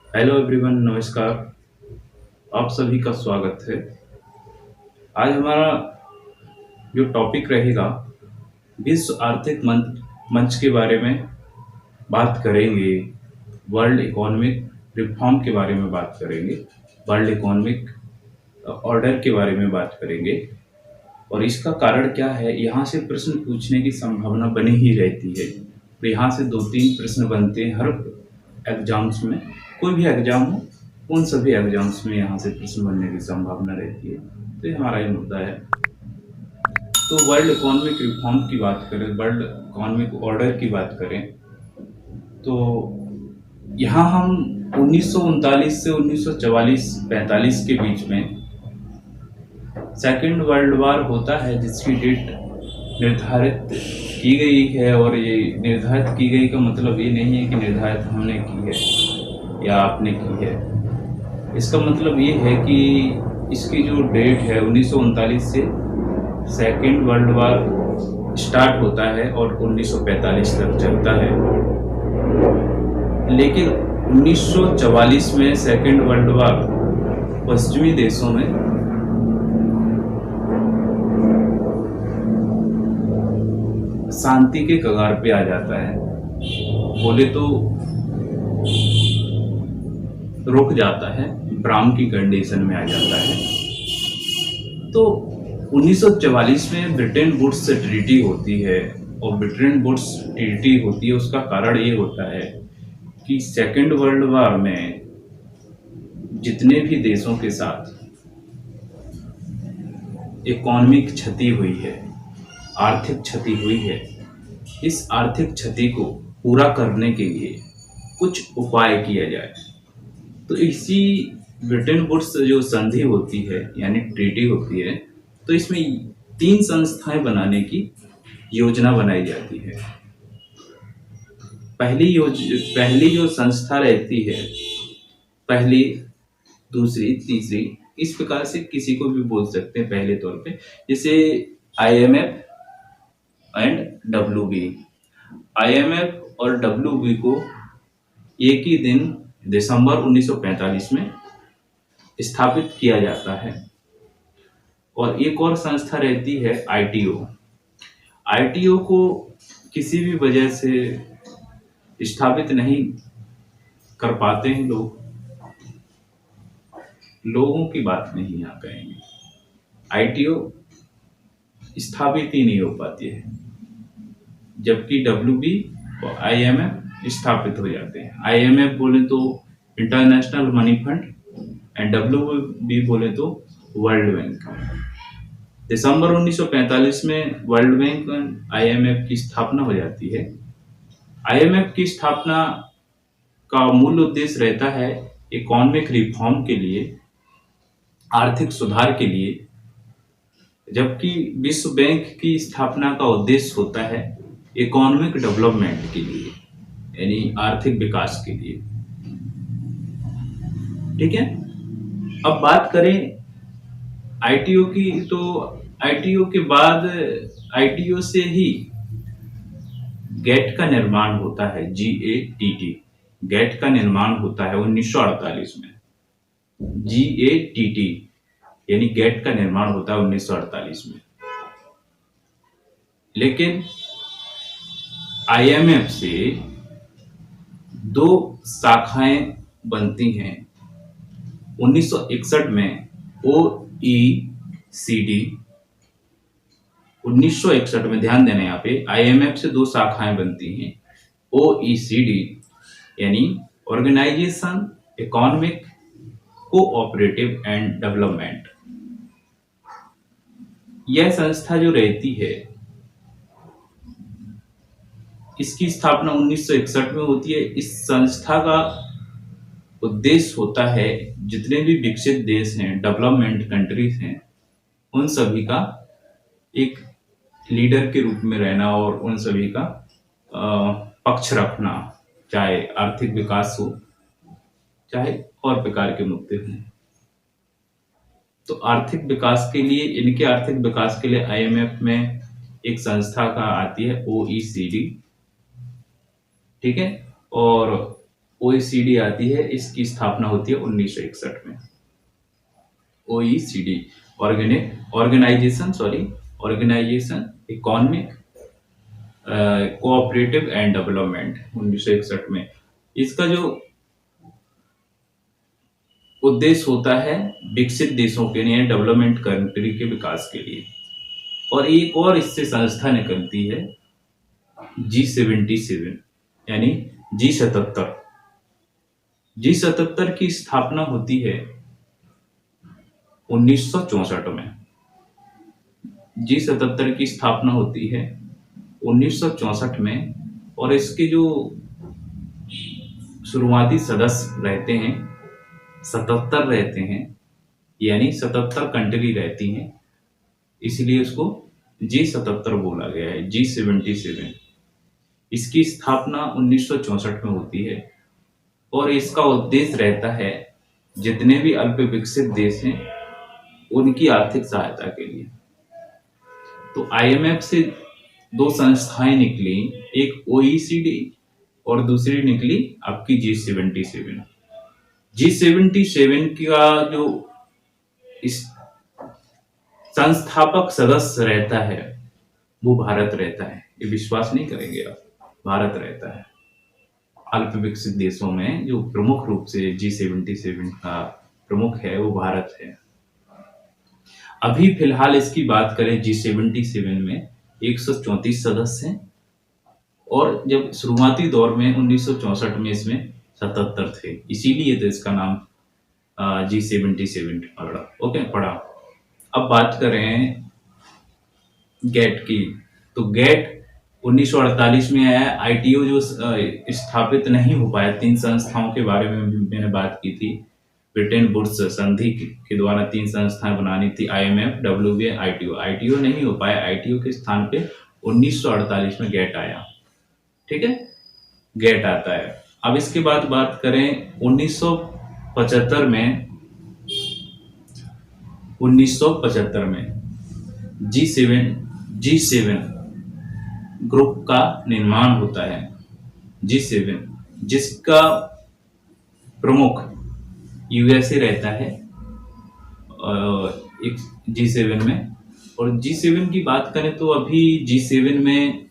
Hello everyone, नमस्कार। आप सभी का स्वागत है। आज हमारा जो टॉपिक रहेगा विश्व आर्थिक मंच के बारे में बात करेंगे। वर्ल्ड इकोनॉमिक रिफॉर्म के बारे में बात करेंगे। वर्ल्ड इकोनॉमिक ऑर्डर के बारे में बात करेंगे और इसका कारण क्या है। यहाँ से प्रश्न पूछने की संभावना बनी ही रहती है। तो यहाँ से दो तीन प्रश्न बनते हैं हर एग्जाम्स में। कोई भी एग्जाम हो, उन सभी एग्जाम्स में यहाँ से प्रश्न बनने की संभावना रहती है। तो ये हमारा ये मुद्दा है। तो वर्ल्ड इकोनॉमिक रिफॉर्म की बात करें, वर्ल्ड इकोनॉमिक ऑर्डर की बात करें, तो यहाँ हम 1939 से 1944-45 के बीच में सेकेंड वर्ल्ड वार होता है, जिसकी डेट निर्धारित की गई है। और ये निर्धारित की गई का मतलब ये नहीं है कि निर्धारित हमने की है या आपने की है। इसका मतलब ये है कि इसकी जो डेट है 1939 से सेकेंड वर्ल्ड वार स्टार्ट होता है और 1945 तक चलता है। लेकिन 1944 में सेकेंड वर्ल्ड वार पश्चिमी देशों में शांति के कगार पे आ जाता है। बोले तो रुक जाता है, ब्राम की कंडीशन में आ जाता है। तो 1944 में ब्रिटेन वुड्स से ट्रीटी होती है। और ब्रिटेन वुड्स ट्रीटी होती है, उसका कारण ये होता है कि सेकेंड वर्ल्ड वार में जितने भी देशों के साथ इकोनॉमिक क्षति हुई है, आर्थिक क्षति हुई है, इस आर्थिक क्षति को पूरा करने के लिए कुछ उपाय किया जाए। तो इसी ब्रिटेन वुड्स जो संधि होती है यानी ट्रीटी होती है, तो इसमें तीन संस्थाएं बनाने की योजना बनाई जाती है। पहली जो संस्था रहती है, पहली, दूसरी, तीसरी, इस प्रकार से किसी को भी बोल सकते हैं पहले तौर पे, जैसे IMF एंड WB। IMF और WB को एक ही दिन दिसंबर 1945 में स्थापित किया जाता है। और एक और संस्था रहती है ITO। ITO को किसी भी वजह से स्थापित नहीं कर पाते हैं लोगों की बात नहीं यहाँ कहेंगे। ITO स्थापित ही नहीं हो पाती है, जबकि WB और IMF स्थापित हो जाते हैं। IMF बोले तो international money fund and WB बोले तो वर्ल्ड बैंक। दिसंबर 1945 में वर्ल्ड बैंक और IMF की स्थापना हो जाती है। IMF की स्थापना का मूल उद्देश्य रहता है इकोनॉमिक रिफॉर्म के लिए, आर्थिक सुधार के लिए, जबकि विश्व बैंक की स्थापना का उद्देश्य होता है इकोनॉमिक डेवलपमेंट के लिए, यानी आर्थिक विकास के लिए। ठीक है। अब बात करें ITO की, तो ITO के बाद ITO से ही गेट का निर्माण होता है, GATT। गेट का निर्माण होता है 1948 में। GATT यानी गेट का निर्माण होता है 1948 में। लेकिन IMF से दो शाखाएं बनती हैं 1961 में। OECD 1961 में, ध्यान देना यहाँ पे, IMF से दो शाखाएं बनती हैं। OECD यानी organisation economic cooperative and development. यह संस्था जो रहती है, इसकी स्थापना 1961 में होती है। इस संस्था का उद्देश्य होता है जितने भी विकसित देश हैं, डेवलपमेंट कंट्रीज हैं, उन सभी का एक लीडर के रूप में रहना और उन सभी का पक्ष रखना, चाहे आर्थिक विकास हो, चाहे और प्रकार के मुद्दे हों। तो आर्थिक विकास के लिए, इनके आर्थिक विकास के लिए IMF में एक संस्था का आती है OECD। ठीक है। और OECD आती है, इसकी स्थापना होती है 1961 में। OECD organisation economic cooperative and development 1961 में। इसका जो उद्देश्य होता है विकसित देशों के लिए, डेवलपमेंट कंट्री के विकास के लिए। और एक और इससे संस्था निकलती है G77 यानी G77। G77 की स्थापना होती है 1964 में। G77 की स्थापना होती है 1964 में, और इसके जो शुरुआती सदस्य रहते हैं 77 रहते हैं, यानी 77 कंट्री रहती हैं, इसलिए उसको G77 बोला गया है, G77। इसकी स्थापना 1964 में होती है, और इसका उद्देश्य रहता है जितने भी अल्प विकसित देश हैं उनकी आर्थिक सहायता के लिए। तो IMF से दो संस्थाएं निकली, एक OECD और दूसरी निकली आपकी G77। G77 का जो इस संस्थापक सदस्य रहता है वो भारत रहता है। ये विश्वास नहीं करेंगे आप, भारत रहता है। अल्प विकसित देशों में जो प्रमुख रूप से G77 का प्रमुख है वो भारत है। अभी फिलहाल इसकी बात करें G77 में 134 सदस्य हैं, और जब शुरुआती दौर में 1964 में इसमें 77 थे, इसीलिए तो इसका नाम G77 पड़ा। अब बात करें गेट की, तो गेट 1948 में आया। ITO जो स्थापित नहीं हो पाया, 3 संस्थाओं के बारे में मैंने बात की थी। ब्रिटेन वुड्स संधि के द्वारा 3 संस्थाएं बनानी थी, IMF, WBA, ITO नहीं हो पाया। ITO के स्थान पे 1948 में गेट आया। ठीक है, गेट आता है। अब इसके बाद बात करें 1975 में G7 ग्रुप का निर्माण होता है। G7 जिसका प्रमुख USA रहता है G7 में। और G7 की बात करें तो अभी G7 में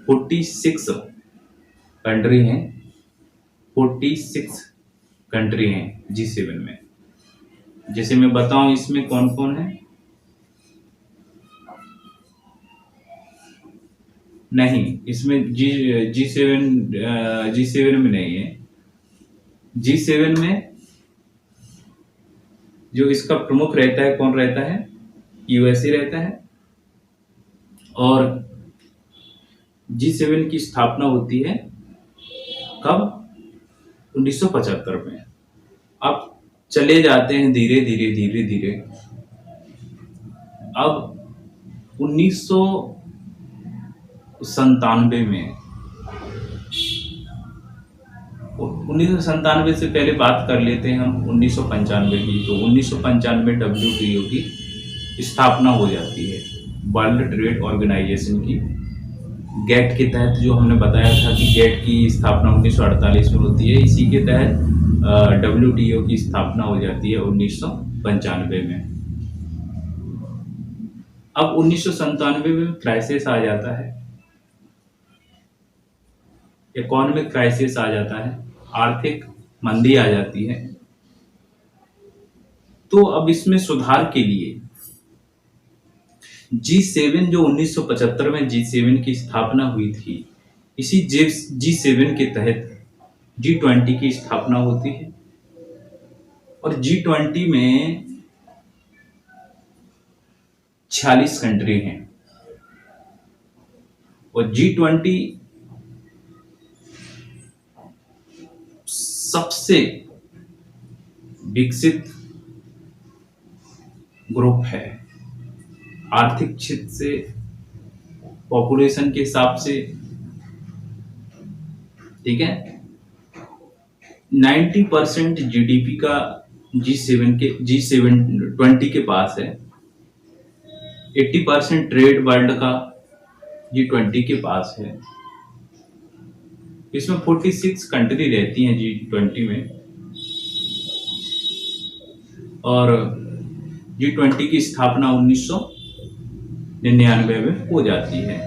46 कंट्री हैं, 46 कंट्री हैं G7 में। जैसे मैं बताऊं इसमें कौन कौन है। नहीं, इसमें G7 में नहीं है। G7 में जो इसका प्रमुख रहता है, कौन रहता है? USA रहता है। और G7 की स्थापना होती है कब? 1975 में। अब चले जाते हैं धीरे धीरे। अब 1997 में, 1997 से पहले बात कर लेते हैं हम 1995 की। तो 1995 WTO की स्थापना हो जाती है, वर्ल्ड ट्रेड ऑर्गेनाइजेशन की। गेट के तहत, जो हमने बताया था कि गेट की स्थापना 1948 में होती है, इसी के तहत WTO की स्थापना हो जाती है 1995 में। अब 1997 में क्राइसिस आ जाता है, इकोनॉमिक क्राइसिस आ जाता है, आर्थिक मंदी आ जाती है। तो अब इसमें सुधार के लिए G7, जो 1975 में G7 की स्थापना हुई थी, इसी G7 के तहत G20 की स्थापना होती है। और G20 में 46 कंट्री हैं। और G20 सबसे विकसित ग्रुप है, आर्थिक क्षेत्र से, पॉपुलेशन के हिसाब से। ठीक है, 90% GDP का G20 के पास है। 80% ट्रेड वर्ल्ड का G20 के पास है। इसमें 46 कंट्री रहती हैं G20 में, और G20 की स्थापना 1999 में हो जाती है।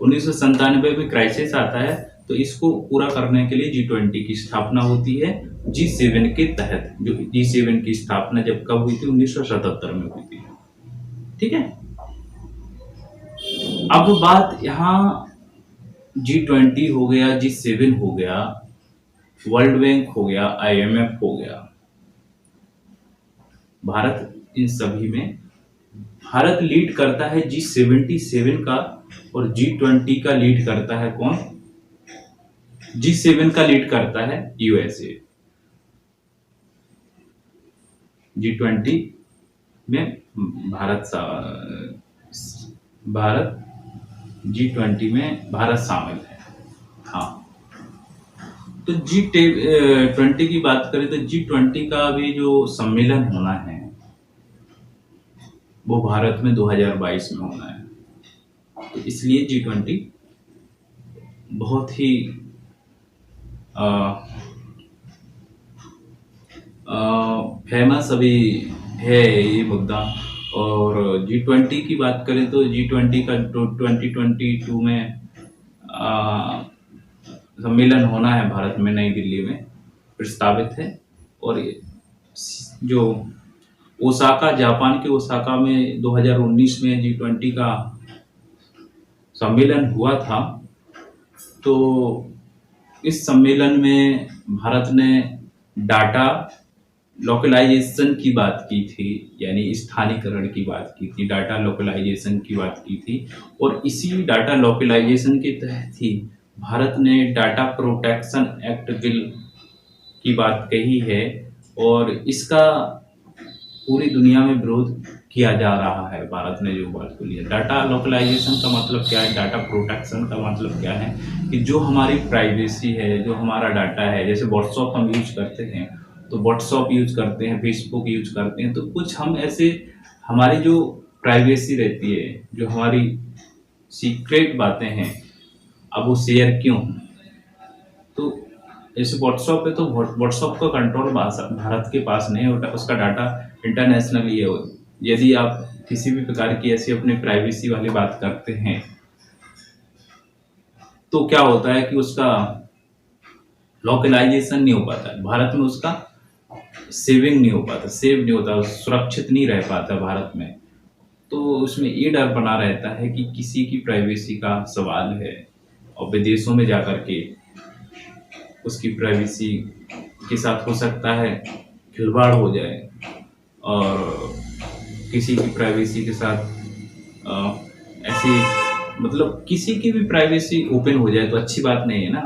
1997 में क्राइसिस आता है, तो इसको पूरा करने के लिए G20 की स्थापना होती है G7 के तहत। जो G7 की स्थापना जब कब हुई थी? 1977 में हुई थी। ठीक है। अब बात यहाँ G20 हो गया, G7 हो गया, वर्ल्ड बैंक हो गया, IMF हो गया, भारत इन सभी में भारत लीड करता है G77 का, और G20 का लीड करता है कौन? G7 का लीड करता है USA। G20 में भारत G20 में भारत शामिल है। हाँ, तो G20 की बात करें तो G20 का अभी जो सम्मेलन होना है वो भारत में 2022 में होना है। तो इसलिए G20 बहुत ही फेमस अभी है ये मुद्दा। और G20 की बात करें तो G20 का 2022 में सम्मेलन होना है भारत में, नई दिल्ली में प्रस्तावित है। और जो ओसाका, जापान के ओसाका में 2019 में G20 का सम्मेलन हुआ था, तो इस सम्मेलन में भारत ने डाटा लोकलाइजेशन की बात की थी, यानी स्थानीयकरण की बात की थी, डाटा लोकलाइजेशन की बात की थी। और इसी डाटा लोकलाइजेशन के तहत ही भारत ने डाटा प्रोटेक्शन एक्ट बिल की बात कही है, और इसका पूरी दुनिया में विरोध किया जा रहा है। भारत ने जो बात बोली है, डाटा लोकलाइजेशन का मतलब क्या है, डाटा प्रोटेक्शन का मतलब क्या है, कि जो हमारी प्राइवेसी है, जो हमारा डाटा है, जैसे व्हाट्सएप हम यूज करते हैं, तो व्हाट्सएप यूज करते हैं, फेसबुक यूज करते हैं, तो कुछ हम ऐसे हमारी जो प्राइवेसी रहती है, जो हमारी सीक्रेट बातें हैं, अब वो शेयर क्यों? तो जैसे व्हाट्सएप है, तो व्हाट्सएप का कंट्रोल भारत के पास नहीं है, उसका डाटा इंटरनेशनली है। यदि आप किसी भी प्रकार की ऐसी अपनी प्राइवेसी वाली बात करते हैं, तो क्या होता है कि उसका लोकलाइजेशन नहीं हो पाता है भारत में, उसका सेविंग नहीं हो पाता, सेव नहीं होता, सुरक्षित नहीं रह पाता भारत में। तो उसमें ये डर बना रहता है कि किसी की प्राइवेसी का सवाल है, और विदेशों में जाकर के उसकी प्राइवेसी के साथ हो सकता है खिलवाड़ हो जाए, और किसी की प्राइवेसी के साथ ऐसी मतलब किसी की भी प्राइवेसी ओपन हो जाए तो अच्छी बात नहीं है ना।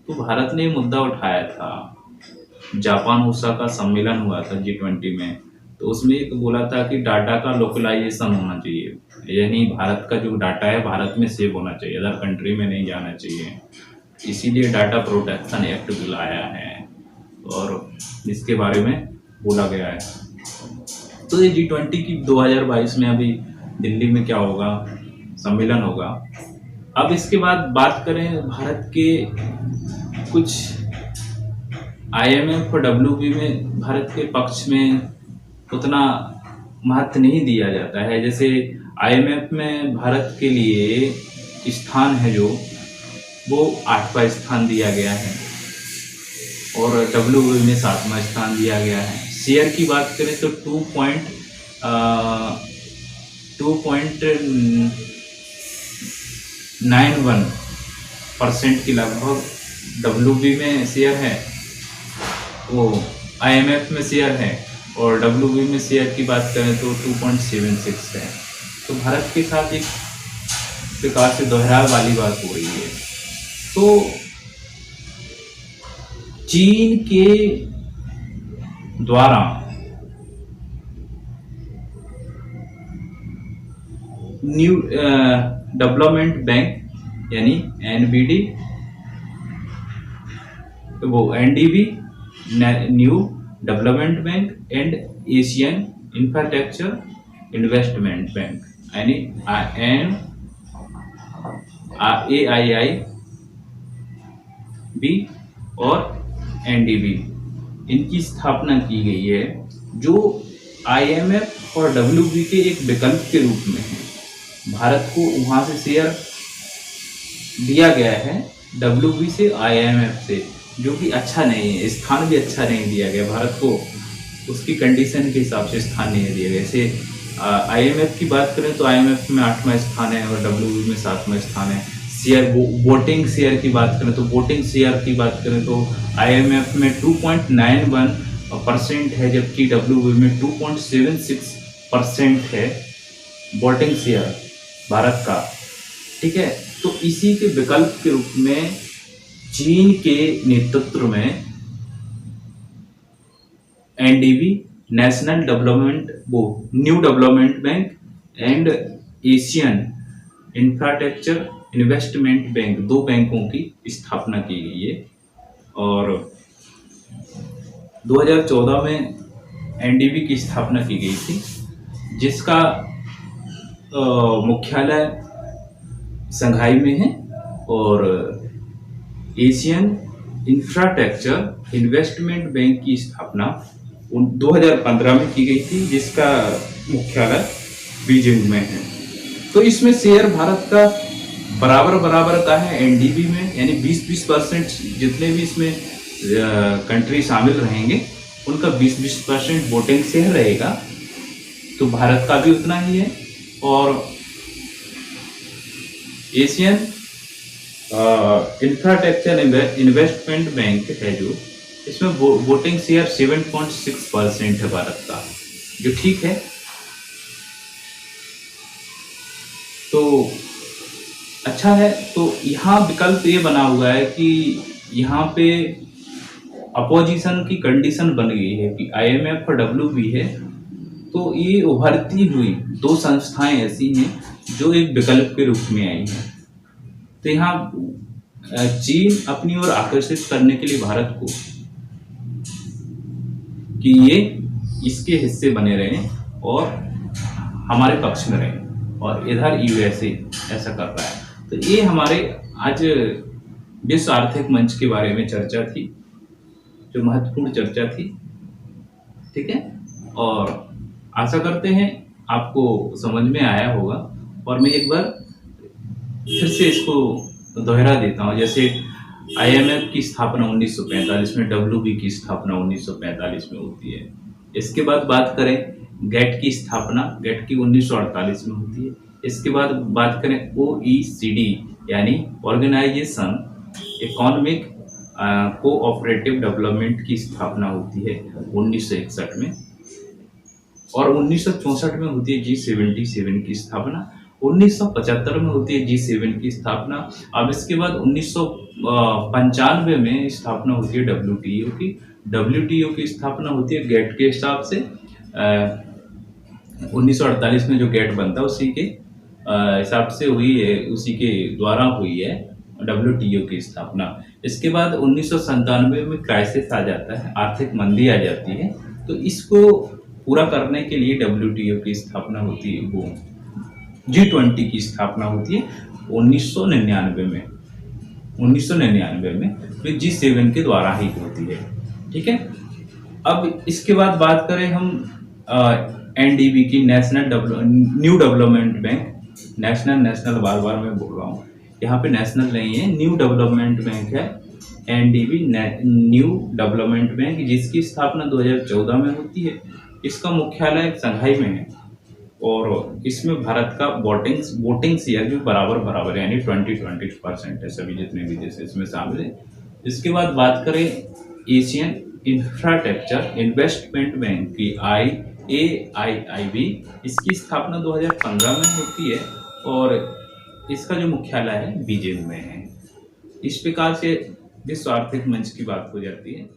तो भारत ने मुद्दा उठाया था, जापान ओसाका सम्मेलन हुआ था G20 में, तो उसमें एक बोला था कि डाटा का लोकलाइजेशन होना चाहिए, यानी भारत का जो डाटा है भारत में सेव होना चाहिए, अदर कंट्री में नहीं जाना चाहिए। इसीलिए डाटा प्रोटेक्शन एक्ट बिल आया है, और इसके बारे में बोला गया है। तो ये G20 की 2022 में अभी दिल्ली में क्या होगा, सम्मेलन होगा। अब इसके बाद बात करें भारत के कुछ IMF और WB में भारत के पक्ष में उतना महत्व नहीं दिया जाता है। जैसे IMF में भारत के लिए स्थान है जो वो 8वां स्थान दिया गया है, और WB में 7वां स्थान दिया गया है। शेयर की बात करें तो 2.91% की लगभग WB में शेयर है, वो IMF में शेयर है, और WB में शेयर की बात करें तो 2.76 है। तो भारत के साथ एक प्रकार से दोहराव वाली बात हो रही है। तो चीन के द्वारा न्यू डेवलपमेंट बैंक यानी NBD, वो NDB new development bank and Asian infrastructure investment bank यानी AII और एनडीबी, इनकी स्थापना की गई है, जो आईएमएफ और डब्ल्यूबी के एक विकल्प के रूप में है। भारत को वहाँ से शेयर दिया गया है, डब्ल्यूबी से, आईएमएफ से, जो कि अच्छा नहीं है, स्थान भी अच्छा नहीं दिया गया भारत को, उसकी कंडीशन के हिसाब से स्थान नहीं दिया गया। जैसे आईएमएफ की बात करें तो आईएमएफ में 8वां स्थान है और डब्ल्यूबी में 7वां स्थान है। शेयर वोटिंग शेयर की बात करें तो आईएमएफ में 2.91% है, जबकि डब्ल्यूबी में 2.76% है वोटिंग शेयर भारत का। ठीक है, तो इसी के विकल्प के रूप में चीन के नेतृत्व में NDB, national new development bank and Asian infrastructure investment bank, 2 बैंकों की स्थापना की गई है। और 2014 में एनडीबी की स्थापना की गई थी, जिसका मुख्यालय शंघाई में है, और एशियन इंफ्रास्ट्रक्चर इन्वेस्टमेंट बैंक की स्थापना 2015 में की गई थी, जिसका मुख्यालय बीजिंग में है। तो इसमें शेयर भारत का बराबर का है एनडीबी में, यानी 20% जितने भी इसमें कंट्री शामिल रहेंगे उनका 20% वोटिंग शेयर रहेगा, तो भारत का भी उतना ही है। और एशियन इंफ्रास्ट्रक्चर इन्वेस्टमेंट बैंक है, जो इसमें वोटिंग शेयर 7.6% है भारत का, जो ठीक है। तो अच्छा है। तो यहाँ विकल्प ये बना हुआ है कि यहाँ पे अपोजिशन की कंडीशन बन गई है कि आईएमएफ और डब्ल्यूबी है, तो ये उभरती हुई 2 संस्थाएं ऐसी हैं जो एक विकल्प के रूप में आई हैं। तो यहाँ चीन अपनी ओर आकर्षित करने के लिए भारत को कि ये इसके हिस्से बने रहें और हमारे पक्ष में रहें, और इधर यूएसए ऐसा कर रहा है। तो ये हमारे आज विश्व आर्थिक मंच के बारे में चर्चा थी, जो महत्वपूर्ण चर्चा थी। ठीक है, और आशा करते हैं आपको समझ में आया होगा। और मैं एक बार फिर से इसको दोहरा देता हूँ। जैसे आईएमएफ की स्थापना 1945 में, डब्ल्यूबी की स्थापना 1945 में होती है। इसके बाद बात करें गेट की स्थापना, गेट की 1948 में होती है। इसके बाद बात करें ओईसीडी यानी ऑर्गेनाइजेशन इकोनॉमिक कोऑपरेटिव डेवलपमेंट की स्थापना होती है 1961 में, और 1964 में होती है G77 की स्थापना, 1975 में होती है G7 की स्थापना। अब इसके बाद 1995 में स्थापना होती है WTO की। WTO की स्थापना होती है गेट के हिसाब से, 1948 में जो गेट बनता है उसी के हिसाब से हुई है, उसी के द्वारा हुई है WTO की स्थापना। इसके बाद 1997 में क्राइसिस आ जाता है, आर्थिक मंदी आ जाती है, तो इसको पूरा करने के लिए WTO की स्थापना होती है, वो G20 की स्थापना होती है 1999 में, फिर G7 के द्वारा ही होती है। ठीक है, अब इसके बाद बात करें हम एनडीबी की, न्यू डेवलपमेंट बैंक, नेशनल बार मैं बोल रहा हूँ, यहाँ पे नेशनल नहीं है, न्यू डेवलपमेंट बैंक है एनडीबी, न्यू डेवलपमेंट बैंक, जिसकी स्थापना 2014 में होती है। इसका मुख्यालय शंघाई में है, और इसमें भारत का वोटिंग शेयर भी बराबर यानी 20% है, सभी जितने भी देश इसमें शामिल है। इसके बाद बात करें एशियन इंफ्रास्ट्रक्चर इन्वेस्टमेंट बैंक की, AIIB, इसकी स्थापना 2015 में होती है, और इसका जो मुख्यालय है बीजिंग में है। इस प्रकार से विश्व आर्थिक मंच की बात हो जाती है।